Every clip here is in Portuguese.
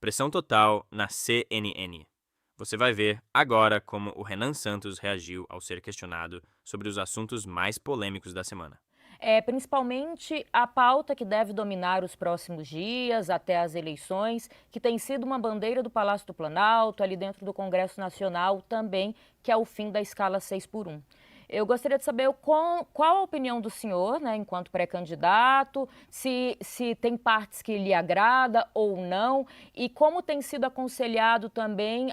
Pressão total na CNN. Você vai ver agora como o Renan Santos reagiu ao ser questionado sobre os assuntos mais polêmicos da semana. Principalmente a pauta que deve dominar os próximos dias, até as eleições, que tem sido uma bandeira do Palácio do Planalto, ali dentro do Congresso Nacional também, que é o fim da escala 6x1. Eu gostaria de saber qual a opinião do senhor, né, enquanto pré-candidato, se tem partes que lhe agrada ou não, e como tem sido aconselhado também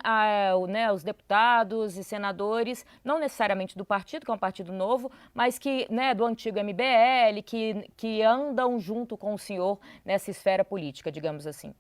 né, os deputados e senadores, não necessariamente do partido, que é um partido novo, mas que, né, do antigo MBL, que andam junto com o senhor nessa esfera política, digamos assim.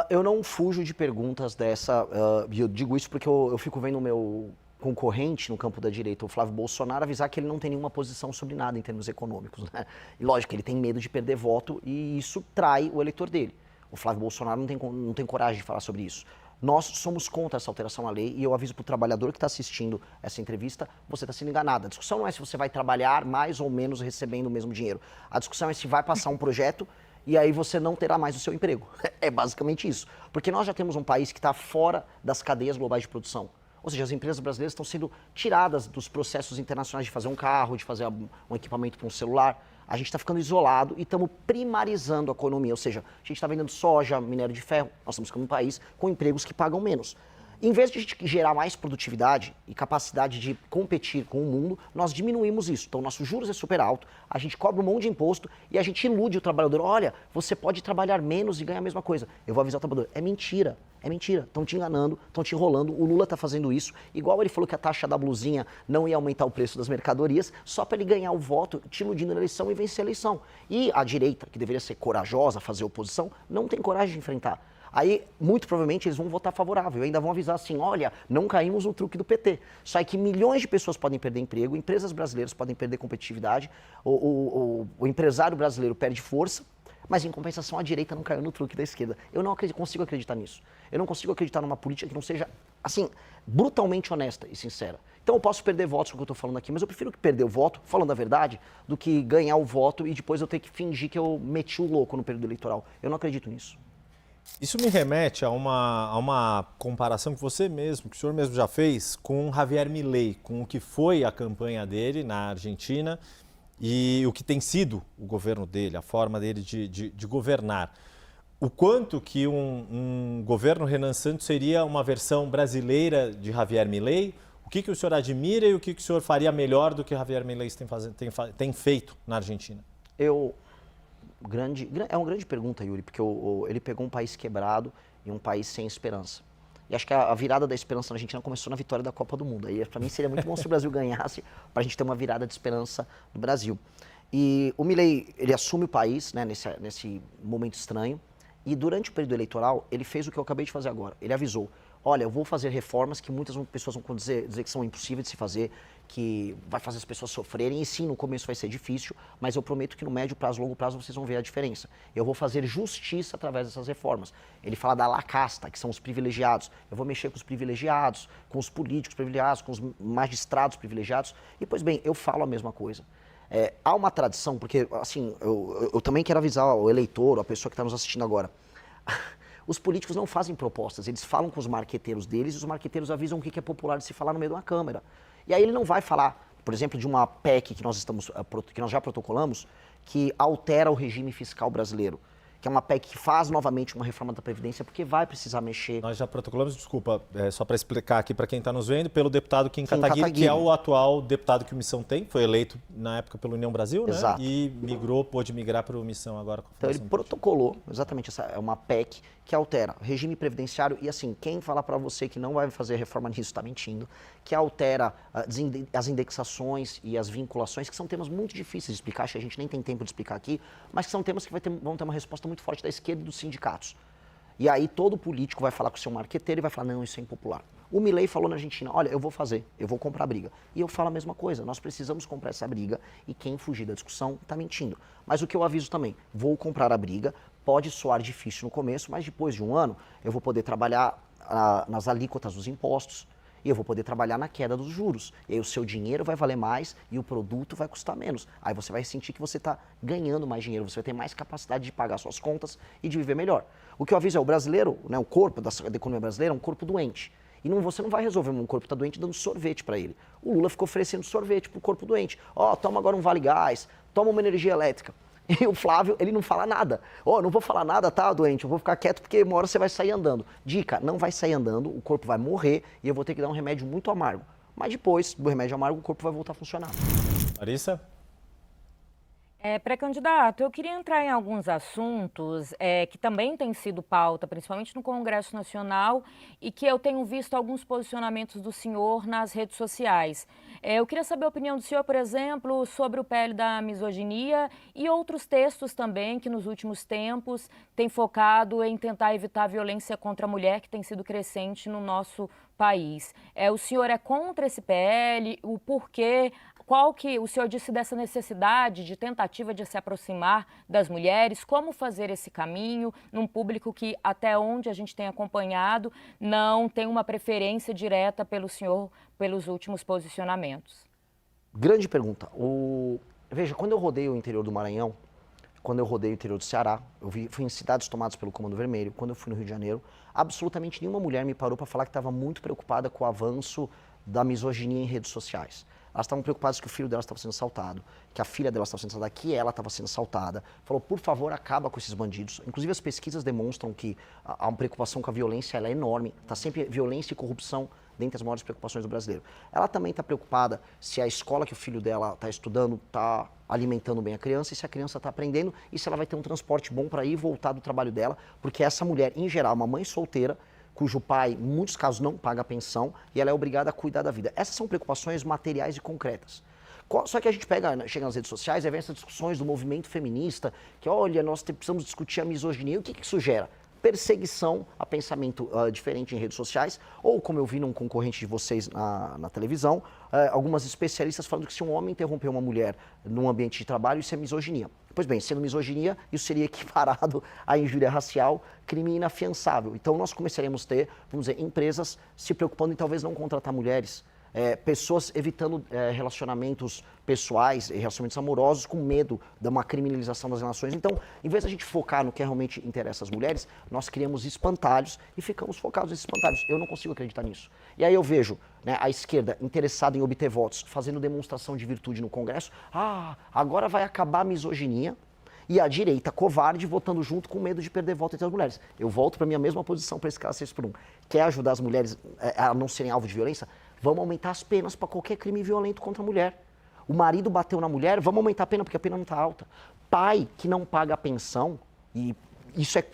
Eu não fujo de perguntas dessa, e eu digo isso porque eu fico vendo o meu concorrente no campo da direita, o Flávio Bolsonaro, avisar que ele não tem nenhuma posição sobre nada em termos econômicos, né? E lógico, ele tem medo de perder voto e isso trai o eleitor dele. O Flávio Bolsonaro não tem coragem de falar sobre isso. Nós somos contra essa alteração à lei e eu aviso para o trabalhador que está assistindo essa entrevista, você está sendo enganado. A discussão não é se você vai trabalhar mais ou menos recebendo o mesmo dinheiro. A discussão é se vai passar um projeto e aí você não terá mais o seu emprego. É basicamente isso. Porque nós já temos um país que está fora das cadeias globais de produção. Ou seja, as empresas brasileiras estão sendo tiradas dos processos internacionais de fazer um carro, de fazer um equipamento para um celular. A gente está ficando isolado e estamos primarizando a economia. Ou seja, a gente está vendendo soja, minério de ferro. Nós estamos ficando um país com empregos que pagam menos. Em vez de a gente gerar mais produtividade e capacidade de competir com o mundo, nós diminuímos isso. Então, nosso juros é super alto, a gente cobra um monte de imposto e a gente ilude o trabalhador. Olha, você pode trabalhar menos e ganhar a mesma coisa. Eu vou avisar o trabalhador. É mentira. É mentira. Estão te enganando, estão te enrolando. O Lula está fazendo isso. Igual ele falou que a taxa da blusinha não ia aumentar o preço das mercadorias, só para ele ganhar o voto, te iludindo na eleição e vencer a eleição. E a direita, que deveria ser corajosa, fazer oposição, não tem coragem de enfrentar. Aí, muito provavelmente, eles vão votar favorável. Ainda vão avisar assim, olha, não caímos no truque do PT. Só que milhões de pessoas podem perder emprego, empresas brasileiras podem perder competitividade, o empresário brasileiro perde força, mas em compensação a direita não caiu no truque da esquerda. Eu não consigo acreditar nisso. Eu não consigo acreditar numa política que não seja, assim, brutalmente honesta e sincera. Então eu posso perder votos com o que eu estou falando aqui, mas eu prefiro que perder o voto, falando a verdade, do que ganhar o voto e depois eu ter que fingir que eu meti o louco no período eleitoral. Eu não acredito nisso. Isso me remete a uma comparação que você mesmo, que o senhor mesmo já fez, com Javier Milei, com o que foi a campanha dele na Argentina e o que tem sido o governo dele, a forma dele de governar. O quanto que um governo Renan Santos seria uma versão brasileira de Javier Milei? O que o senhor admira e o que o senhor faria melhor do que Javier Milei tem feito na Argentina? É uma grande pergunta, Yuri, porque ele pegou um país quebrado e um país sem esperança. E acho que a virada da esperança na Argentina começou na vitória da Copa do Mundo. Aí, para mim, seria muito bom se o Brasil ganhasse, para a gente ter uma virada de esperança no Brasil. E o Milei, ele assume o país, né, nesse momento estranho, e durante o período eleitoral, ele fez o que eu acabei de fazer agora. Ele avisou, olha, eu vou fazer reformas que muitas pessoas vão dizer que são impossíveis de se fazer, que vai fazer as pessoas sofrerem, e sim, no começo vai ser difícil, mas eu prometo que no médio prazo, longo prazo, vocês vão ver a diferença. Eu vou fazer justiça através dessas reformas. Ele fala da la casta, que são os privilegiados. Eu vou mexer com os privilegiados, com os políticos privilegiados, com os magistrados privilegiados. E, pois bem, eu falo a mesma coisa. Há uma tradição, porque, assim, eu também quero avisar o eleitor, a pessoa que está nos assistindo agora. Os políticos não fazem propostas, eles falam com os marqueteiros deles e os marqueteiros avisam o que é popular de se falar no meio de uma câmera. E aí ele não vai falar, por exemplo, de uma PEC que nós já protocolamos, que altera o regime fiscal brasileiro, que é uma PEC que faz novamente uma reforma da Previdência, porque vai precisar mexer. Nós já protocolamos, desculpa, só para explicar aqui para quem está nos vendo, pelo deputado Kim Kataguiri, Kataguiri, que é o atual deputado que o Missão tem, foi eleito na época pela União Brasil, né? Exato. E pôde migrar para o Missão agora. Então ele protocolou, exatamente, essa é uma PEC que altera regime previdenciário e assim, quem falar para você que não vai fazer reforma nisso está mentindo, que altera as indexações e as vinculações, que são temas muito difíceis de explicar, acho que a gente nem tem tempo de explicar aqui, mas que são temas que vão ter uma resposta muito forte da esquerda e dos sindicatos. E aí todo político vai falar com o seu marqueteiro e vai falar, não, isso é impopular. O Milei falou na Argentina, olha, eu vou comprar briga. E eu falo a mesma coisa, nós precisamos comprar essa briga e quem fugir da discussão está mentindo. Mas o que eu aviso também, vou comprar a briga, pode soar difícil no começo, mas depois de um ano eu vou poder trabalhar nas alíquotas dos impostos, E eu vou poder trabalhar na queda dos juros. E aí o seu dinheiro vai valer mais e o produto vai custar menos. Aí você vai sentir que você está ganhando mais dinheiro, você vai ter mais capacidade de pagar suas contas e de viver melhor. O que eu aviso é, o brasileiro, né, o corpo da economia brasileira é um corpo doente. E você não vai resolver um corpo que está doente dando sorvete para ele. O Lula ficou oferecendo sorvete para o corpo doente. Ó, toma agora um Vale Gás, toma uma energia elétrica. E o Flávio, ele não fala nada. Ó, não vou falar nada, tá, doente? Eu vou ficar quieto porque uma hora você vai sair andando. Dica, não vai sair andando, o corpo vai morrer e eu vou ter que dar um remédio muito amargo. Mas depois do remédio amargo, o corpo vai voltar a funcionar. Larissa? Pré-candidato, eu queria entrar em alguns assuntos que também têm sido pauta, principalmente no Congresso Nacional, e que eu tenho visto alguns posicionamentos do senhor nas redes sociais. Eu queria saber a opinião do senhor, por exemplo, sobre o PL da misoginia e outros textos também que nos últimos tempos têm focado em tentar evitar a violência contra a mulher, que tem sido crescente no nosso país. O senhor é contra esse PL? O porquê? Qual que o senhor disse dessa necessidade de tentativa de se aproximar das mulheres? Como fazer esse caminho num público que, até onde a gente tem acompanhado, não tem uma preferência direta pelo senhor pelos últimos posicionamentos? Grande pergunta. Veja, quando eu rodei o interior do Maranhão, quando eu rodei o interior do Ceará, fui em cidades tomadas pelo Comando Vermelho, quando eu fui no Rio de Janeiro, absolutamente nenhuma mulher me parou para falar que estava muito preocupada com o avanço da misoginia em redes sociais. Elas estavam preocupadas que o filho delas estava sendo assaltado, que a filha delas estava sendo assaltada, que ela estava sendo assaltada. Falou, por favor, acaba com esses bandidos. Inclusive, as pesquisas demonstram que há uma preocupação com a violência, ela é enorme. Está sempre violência e corrupção dentre as maiores preocupações do brasileiro. Ela também está preocupada se a escola que o filho dela está estudando está alimentando bem a criança, e se a criança está aprendendo, e se ela vai ter um transporte bom para ir e voltar do trabalho dela, porque essa mulher, em geral, uma mãe solteira, cujo pai, em muitos casos, não paga a pensão e ela é obrigada a cuidar da vida. Essas são preocupações materiais e concretas. Só que a gente chega nas redes sociais e vê essas discussões do movimento feminista, que olha, nós precisamos discutir a misoginia. O que isso gera? Perseguição a pensamento diferente em redes sociais, ou como eu vi num concorrente de vocês na televisão, algumas especialistas falando que se um homem interromper uma mulher num ambiente de trabalho, isso é misoginia. Pois bem, sendo misoginia, isso seria equiparado à injúria racial, crime inafiançável. Então nós começaremos a ter, vamos dizer, empresas se preocupando em talvez não contratar mulheres, pessoas evitando relacionamentos pessoais e relacionamentos amorosos com medo de uma criminalização das relações. Então, em vez de a gente focar no que realmente interessa às mulheres, nós criamos espantalhos e ficamos focados nesses espantalhos. Eu não consigo acreditar nisso. E aí eu vejo, né, a esquerda interessada em obter votos, fazendo demonstração de virtude no Congresso. Agora vai acabar a misoginia. E a direita covarde votando junto com medo de perder voto entre as mulheres. Eu volto para a minha mesma posição para esse caso 6x1. Quer ajudar as mulheres a não serem alvo de violência? Vamos aumentar as penas para qualquer crime violento contra a mulher. O marido bateu na mulher, vamos aumentar a pena porque a pena não está alta. Pai que não paga a pensão, e isso é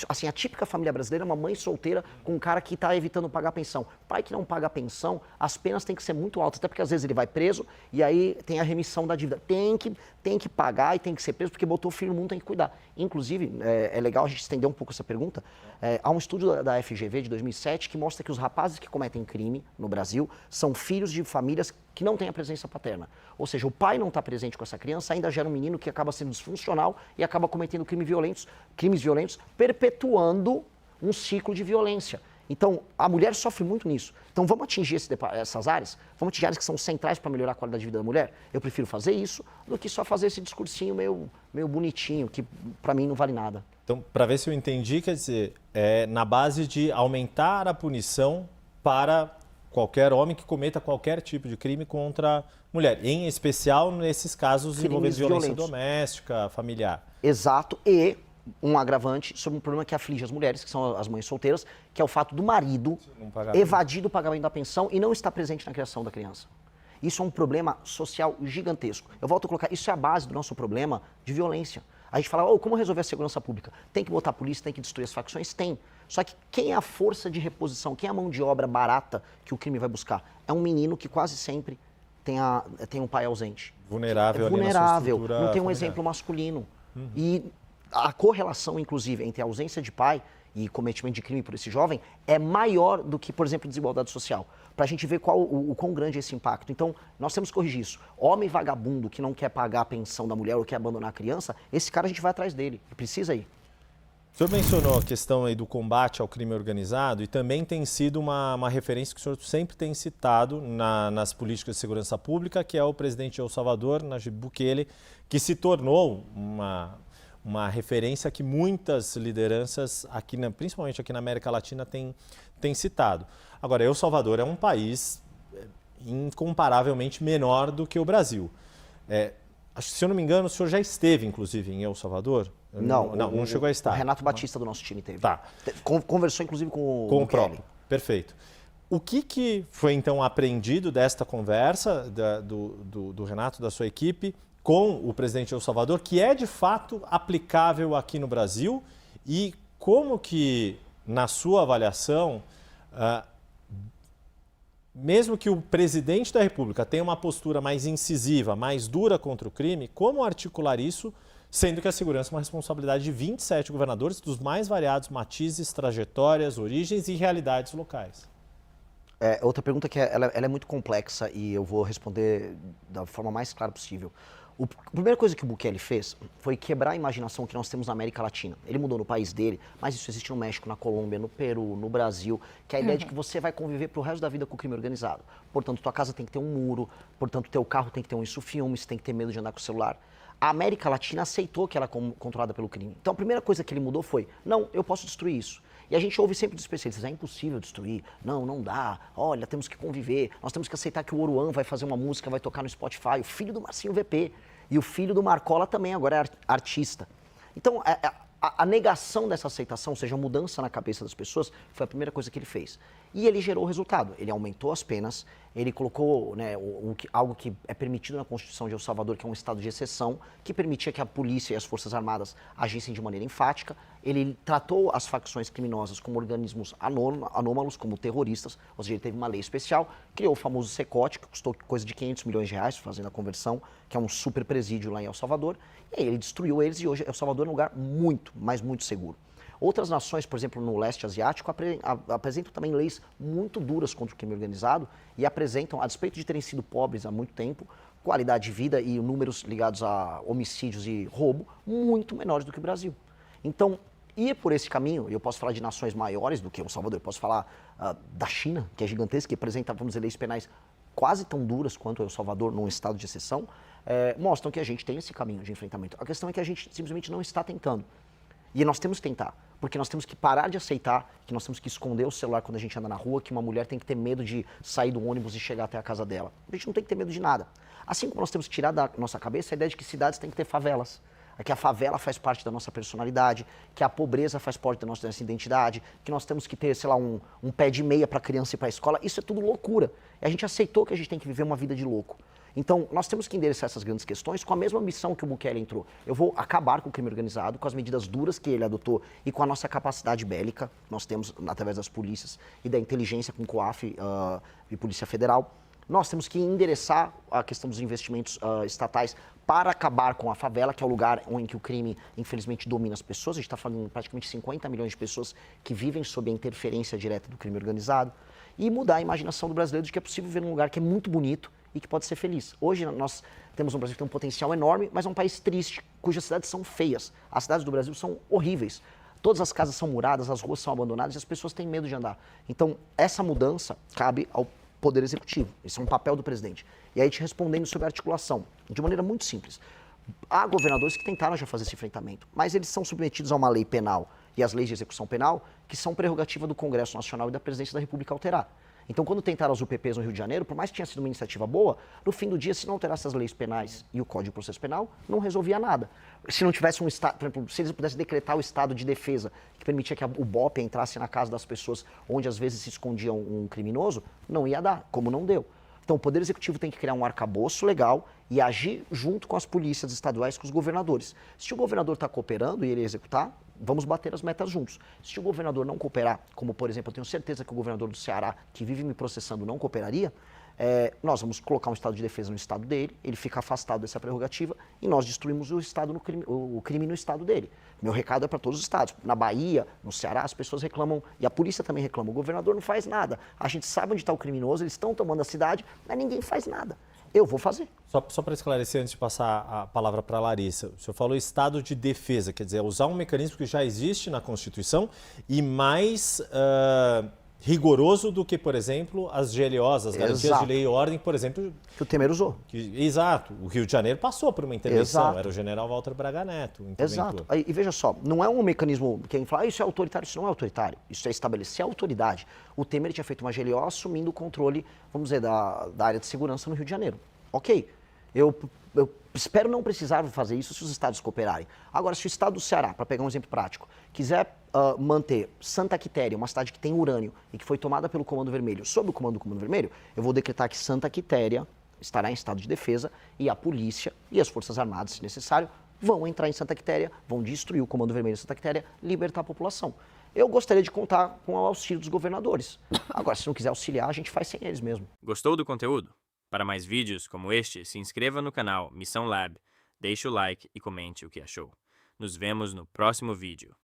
assim, a típica família brasileira é uma mãe solteira com um cara que está evitando pagar a pensão. Pai que não paga a pensão, as penas têm que ser muito altas, até porque às vezes ele vai preso e aí tem a remissão da dívida. Tem que pagar e tem que ser preso porque botou o filho no mundo, tem que cuidar. Inclusive, é legal a gente estender um pouco essa pergunta. Há um estudo da FGV de 2007 que mostra que os rapazes que cometem crime no Brasil são filhos de famílias que não têm a presença paterna. Ou seja, o pai não está presente com essa criança, ainda gera um menino que acaba sendo disfuncional e acaba cometendo crimes violentos, perpetuando um ciclo de violência. Então, a mulher sofre muito nisso. Então, vamos atingir essas áreas? Vamos atingir áreas que são centrais para melhorar a qualidade de vida da mulher? Eu prefiro fazer isso do que só fazer esse discursinho meio bonitinho, que para mim não vale nada. Então, para ver se eu entendi, quer dizer, na base de aumentar a punição para qualquer homem que cometa qualquer tipo de crime contra a mulher, em especial nesses casos envolvendo violência doméstica, familiar. Exato, e um agravante sobre um problema que aflige as mulheres, que são as mães solteiras, que é o fato do marido evadir do pagamento da pensão e não estar presente na criação da criança. Isso é um problema social gigantesco. Eu volto a colocar, isso é a base do nosso problema de violência. A gente fala, como resolver a segurança pública? Tem que botar a polícia, tem que destruir as facções? Tem. Só que quem é a força de reposição, quem é a mão de obra barata que o crime vai buscar? É um menino que quase sempre tem um pai ausente. Vulnerável, não tem um exemplo masculino. E a correlação, inclusive, entre a ausência de pai e cometimento de crime por esse jovem é maior do que, por exemplo, desigualdade social. Para a gente ver o quão grande é esse impacto. Então, nós temos que corrigir isso. Homem vagabundo que não quer pagar a pensão da mulher ou quer abandonar a criança, esse cara a gente vai atrás dele. Precisa ir. O senhor mencionou a questão aí do combate ao crime organizado e também tem sido uma referência que o senhor sempre tem citado nas políticas de segurança pública, que é o presidente de El Salvador, Nayib Bukele, que se tornou uma referência que muitas lideranças, principalmente aqui na América Latina, têm citado. Agora, El Salvador é um país incomparavelmente menor do que o Brasil. Acho que, se eu não me engano, o senhor já esteve, inclusive, em El Salvador? Não chegou a estar. O Renato Batista do nosso time teve. Tá. Conversou, inclusive, com o próprio. Perfeito. O que foi, então, aprendido desta conversa do Renato, da sua equipe, com o presidente de El Salvador, que é, de fato, aplicável aqui no Brasil? E como que, na sua avaliação, mesmo que o presidente da República tenha uma postura mais incisiva, mais dura contra o crime, como articular isso, sendo que a segurança é uma responsabilidade de 27 governadores dos mais variados matizes, trajetórias, origens e realidades locais? Outra pergunta que ela é muito complexa e eu vou responder da forma mais clara possível. A primeira coisa que o Bukele fez foi quebrar a imaginação que nós temos na América Latina. Ele mudou no país dele, mas isso existe no México, na Colômbia, no Peru, no Brasil, que é a ideia de que você vai conviver pro resto da vida com o crime organizado. Portanto, tua casa tem que ter um muro, portanto, teu carro tem que ter um isso-filme, você tem que ter medo de andar com o celular. A América Latina aceitou que ela é controlada pelo crime. Então, a primeira coisa que ele mudou foi, não, eu posso destruir isso. E a gente ouve sempre dos especialistas, é impossível destruir, não dá, olha, temos que conviver, nós temos que aceitar que o Oruan vai fazer uma música, vai tocar no Spotify, o filho do Marcinho VP, e o filho do Marcola também agora é artista. Então, a negação dessa aceitação, ou seja, a mudança na cabeça das pessoas, foi a primeira coisa que ele fez. E ele gerou o resultado, ele aumentou as penas, ele colocou, né, algo que é permitido na Constituição de El Salvador, que é um estado de exceção, que permitia que a polícia e as Forças Armadas agissem de maneira enfática. Ele tratou as facções criminosas como organismos anômalos, como terroristas, ou seja, ele teve uma lei especial, criou o famoso Secote, que custou coisa de 500 milhões de reais, fazendo a conversão, que é um super presídio lá em El Salvador, e aí ele destruiu eles e hoje El Salvador é um lugar muito, mas muito seguro. Outras nações, por exemplo, no leste asiático, apresentam também leis muito duras contra o crime organizado e apresentam, a despeito de terem sido pobres há muito tempo, qualidade de vida e números ligados a homicídios e roubo muito menores do que o Brasil. Então, ir por esse caminho, e eu posso falar de nações maiores do que El Salvador, eu posso falar da China, que é gigantesca, que apresenta, vamos dizer, leis penais quase tão duras quanto El Salvador, num estado de exceção, mostram que a gente tem esse caminho de enfrentamento. A questão é que a gente simplesmente não está tentando. E nós temos que tentar, porque nós temos que parar de aceitar que nós temos que esconder o celular quando a gente anda na rua, que uma mulher tem que ter medo de sair do ônibus e chegar até a casa dela. A gente não tem que ter medo de nada. Assim como nós temos que tirar da nossa cabeça a ideia de que cidades têm que ter favelas, que a favela faz parte da nossa personalidade, que a pobreza faz parte da nossa identidade, que nós temos que ter, sei lá, um pé de meia para a criança ir para a escola. Isso é tudo loucura. E a gente aceitou que a gente tem que viver uma vida de louco. Então, nós temos que endereçar essas grandes questões com a mesma missão que o Bukele entrou. Eu vou acabar com o crime organizado, com as medidas duras que ele adotou e com a nossa capacidade bélica, nós temos através das polícias e da inteligência com o COAF e Polícia Federal. Nós temos que endereçar a questão dos investimentos estatais para acabar com a favela, que é o lugar em que o crime, infelizmente, domina as pessoas. A gente está falando de praticamente 50 milhões de pessoas que vivem sob a interferência direta do crime organizado. E mudar a imaginação do brasileiro de que é possível viver num lugar que é muito bonito e que pode ser feliz. Hoje nós temos um Brasil que tem um potencial enorme, mas é um país triste, cujas cidades são feias. As cidades do Brasil são horríveis. Todas as casas são muradas, as ruas são abandonadas e as pessoas têm medo de andar. Então, essa mudança cabe ao Poder Executivo. Esse é um papel do presidente. E aí, te respondendo sobre a articulação, de maneira muito simples. Há governadores que tentaram já fazer esse enfrentamento, mas eles são submetidos a uma lei penal e às leis de execução penal, que são prerrogativa do Congresso Nacional e da Presidência da República alterar. Então, quando tentaram as UPPs no Rio de Janeiro, por mais que tenha sido uma iniciativa boa, no fim do dia, se não alterasse as leis penais e o Código de Processo Penal, não resolvia nada. Se não tivesse um estado, por exemplo, se eles pudessem decretar o estado de defesa, que permitia que o BOP entrasse na casa das pessoas onde às vezes se escondia um criminoso, não ia dar, como não deu. Então, o Poder Executivo tem que criar um arcabouço legal e agir junto com as polícias estaduais, com os governadores. Se o governador está cooperando e ele executar, vamos bater as metas juntos. Se o governador não cooperar, como, por exemplo, eu tenho certeza que o governador do Ceará, que vive me processando, não cooperaria, nós vamos colocar um estado de defesa no estado dele, ele fica afastado dessa prerrogativa e nós destruímos o crime no estado dele. Meu recado é para todos os estados. Na Bahia, no Ceará, as pessoas reclamam, e a polícia também reclama, o governador não faz nada. A gente sabe onde está o criminoso, eles estão tomando a cidade, mas ninguém faz nada. eu vou fazer. Só para esclarecer, antes de passar a palavra para a Larissa, o senhor falou estado de defesa, quer dizer, usar um mecanismo que já existe na Constituição e mais rigoroso do que, por exemplo, as GLOs, as garantias Exato. de lei e ordem, por exemplo. Que o Temer usou. Exato. O Rio de Janeiro passou por uma intervenção, Exato. era o general Walter Braga Neto. O Exato. E veja só, não é um mecanismo, quem fala, isso é autoritário, isso não é autoritário, isso é estabelecer a autoridade. O Temer tinha feito uma GLO assumindo o controle, vamos dizer, da área de segurança no Rio de Janeiro. Ok, eu espero não precisar fazer isso se os estados cooperarem. Agora, se o estado do Ceará, para pegar um exemplo prático, quiser manter Santa Quitéria, uma cidade que tem urânio e que foi tomada pelo Comando Vermelho, sob o comando do Comando Vermelho, eu vou decretar que Santa Quitéria estará em estado de defesa e a polícia e as Forças Armadas, se necessário, vão entrar em Santa Quitéria, vão destruir o Comando Vermelho em Santa Quitéria, libertar a população. Eu gostaria de contar com o auxílio dos governadores. Agora, se não quiser auxiliar, a gente faz sem eles mesmo. Gostou do conteúdo? Para mais vídeos como este, se inscreva no canal Missão Lab, deixe o like e comente o que achou. Nos vemos no próximo vídeo.